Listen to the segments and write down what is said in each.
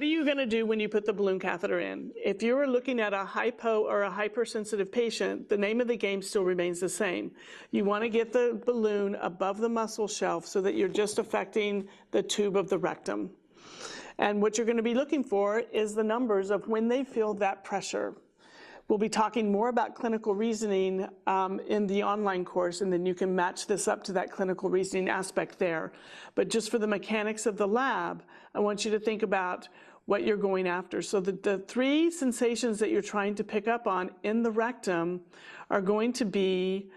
what are you going to do when you put the balloon catheter in? If you're looking at a hypo or a hypersensitive patient, the name of the game still remains the same. You want to get the balloon above the muscle shelf so that you're just affecting the tube of the rectum. And what you're going to be looking for is the numbers of when they feel that pressure. We'll be talking more about clinical reasoning in the online course, and then you can match this up to that clinical reasoning aspect there. But just for the mechanics of the lab, I want you to think about what you're going after. So the three sensations that you're trying to pick up on in the rectum are going to be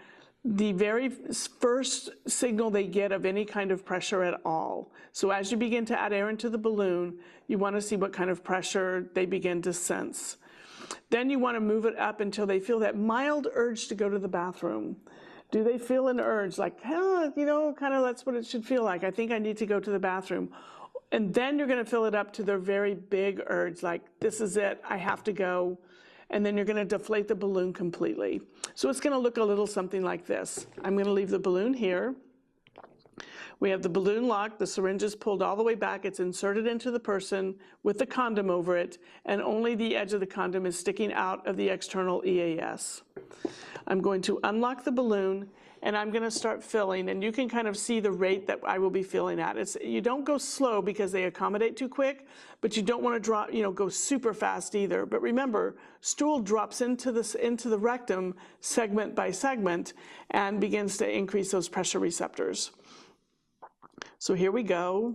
the very first signal they get of any kind of pressure at all. So as you begin to add air into the balloon, you want to see what kind of pressure they begin to sense. Then you want to move it up until they feel that mild urge to go to the bathroom. Do they feel an urge like, oh, you know, kind of that's what it should feel like. I think I need to go to the bathroom. And then you're going to fill it up to their very big urge, like this is it, I have to go. And then you're going to deflate the balloon completely. So it's going to look a little something like this. I'm going to leave the balloon here. We have the balloon locked, the syringe is pulled all the way back, it's inserted into the person with the condom over it, and only the edge of the condom is sticking out of the external EAS. I'm going to unlock the balloon, and I'm going to start filling, and you can kind of see the rate that I will be filling at. You don't go slow because they accommodate too quick, but you don't want to drop, go super fast either. But remember, stool drops into the rectum segment by segment and begins to increase those pressure receptors. So here we go.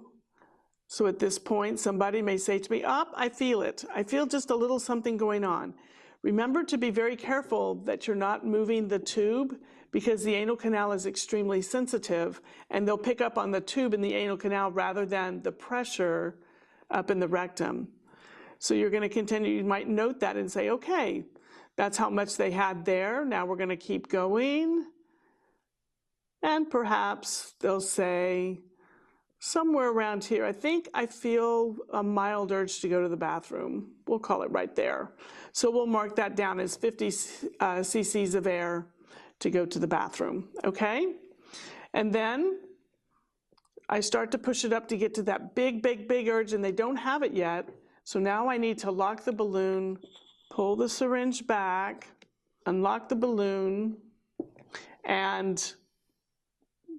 So at this point, somebody may say to me, I feel it. I feel just a little something going on. Remember to be very careful that you're not moving the tube because the anal canal is extremely sensitive and they'll pick up on the tube in the anal canal rather than the pressure up in the rectum. So you're going to continue, you might note that and say, okay, that's how much they had there. Now we're going to keep going. And perhaps they'll say, somewhere around here, I think I feel a mild urge to go to the bathroom. We'll call it right there. So we'll mark that down as 50 cc's of air to go to the bathroom, okay? And then I start to push it up to get to that big, big, big urge, and they don't have it yet. So now I need to lock the balloon, pull the syringe back, unlock the balloon, and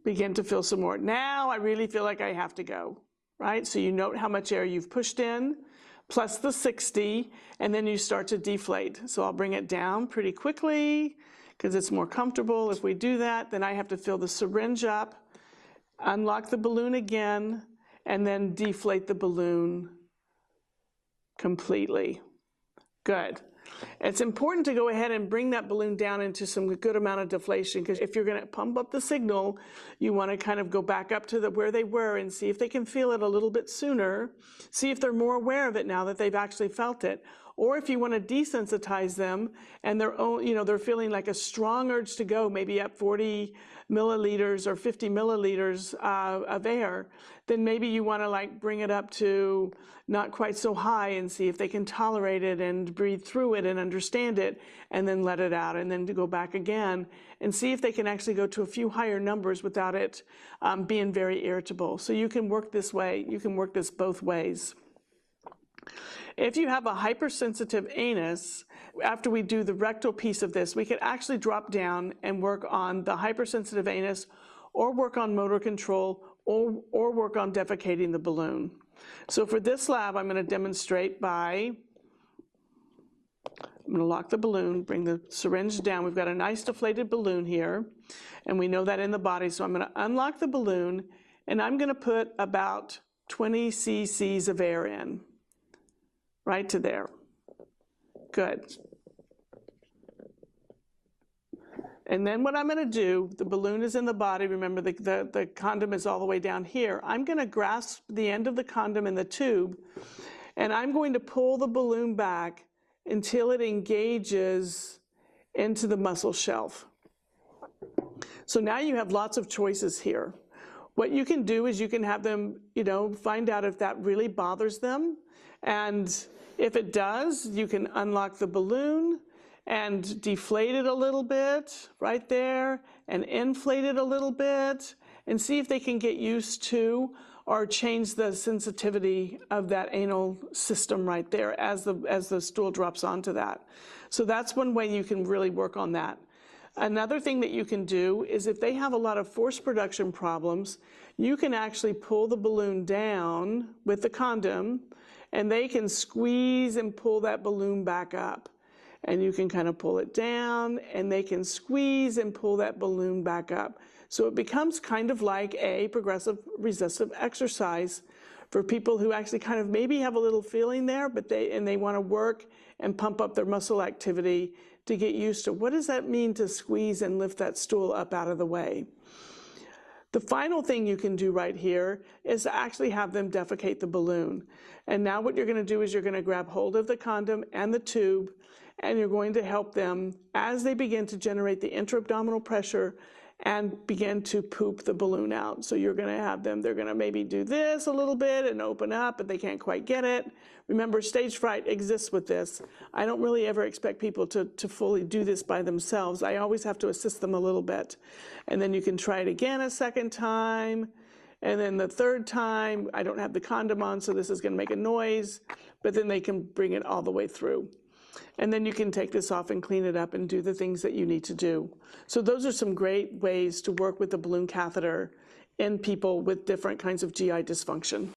begin to feel some more. Now I really feel like I have to go, right? So you note how much air you've pushed in, plus the 60, and then you start to deflate. So I'll bring it down pretty quickly because it's more comfortable. If we do that, then I have to fill the syringe up, unlock the balloon again, and then deflate the balloon completely. Good. It's important to go ahead and bring that balloon down into some good amount of deflation, because if you're going to pump up the signal, you want to kind of go back up to where they were and see if they can feel it a little bit sooner, see if they're more aware of it now that they've actually felt it. Or if you want to desensitize them and they're feeling like a strong urge to go, maybe at 40 milliliters or 50 milliliters of air, then maybe you want to bring it up to not quite so high and see if they can tolerate it and breathe through it and understand it, and then let it out, and then to go back again and see if they can actually go to a few higher numbers without it being very irritable. So you can work this way, you can work this both ways. If you have a hypersensitive anus, after we do the rectal piece of this, we could actually drop down and work on the hypersensitive anus, or work on motor control, or work on defecating the balloon. So for this lab, I'm going to demonstrate by, I'm going to lock the balloon, bring the syringe down. We've got a nice deflated balloon here, and we know that in the body. So I'm going to unlock the balloon, and I'm going to put about 20 cc's of air in. Right to there. Good. And then what I'm going to do, the balloon is in the body. Remember, the condom is all the way down here. I'm going to grasp the end of the condom in the tube, and I'm going to pull the balloon back until it engages into the muscle shelf. So now you have lots of choices here. What you can do is you can have them, find out if that really bothers them. And if it does, you can unlock the balloon and deflate it a little bit right there, and inflate it a little bit, and see if they can get used to or change the sensitivity of that anal system right there as the stool drops onto that. So that's one way you can really work on that. Another thing that you can do is if they have a lot of force production problems, you can actually pull the balloon down with the condom, and they can squeeze and pull that balloon back up. And you can kind of pull it down, and they can squeeze and pull that balloon back up. So it becomes kind of like a progressive resistive exercise for people who actually kind of maybe have a little feeling there, but they want to work and pump up their muscle activity to get used to what does that mean to squeeze and lift that stool up out of the way. The final thing you can do right here is to actually have them defecate the balloon. And now what you're going to do is you're going to grab hold of the condom and the tube, and you're going to help them as they begin to generate the intra-abdominal pressure and begin to poop the balloon out. So you're going to have them, they're going to maybe do this a little bit and open up, but they can't quite get it. Remember, stage fright exists with this. I don't really ever expect people to fully do this by themselves. I always have to assist them a little bit. And then you can try it again a second time. And then the third time, I don't have the condom on, so this is going to make a noise, but then they can bring it all the way through. And then you can take this off and clean it up and do the things that you need to do. So those are some great ways to work with the balloon catheter in people with different kinds of GI dysfunction.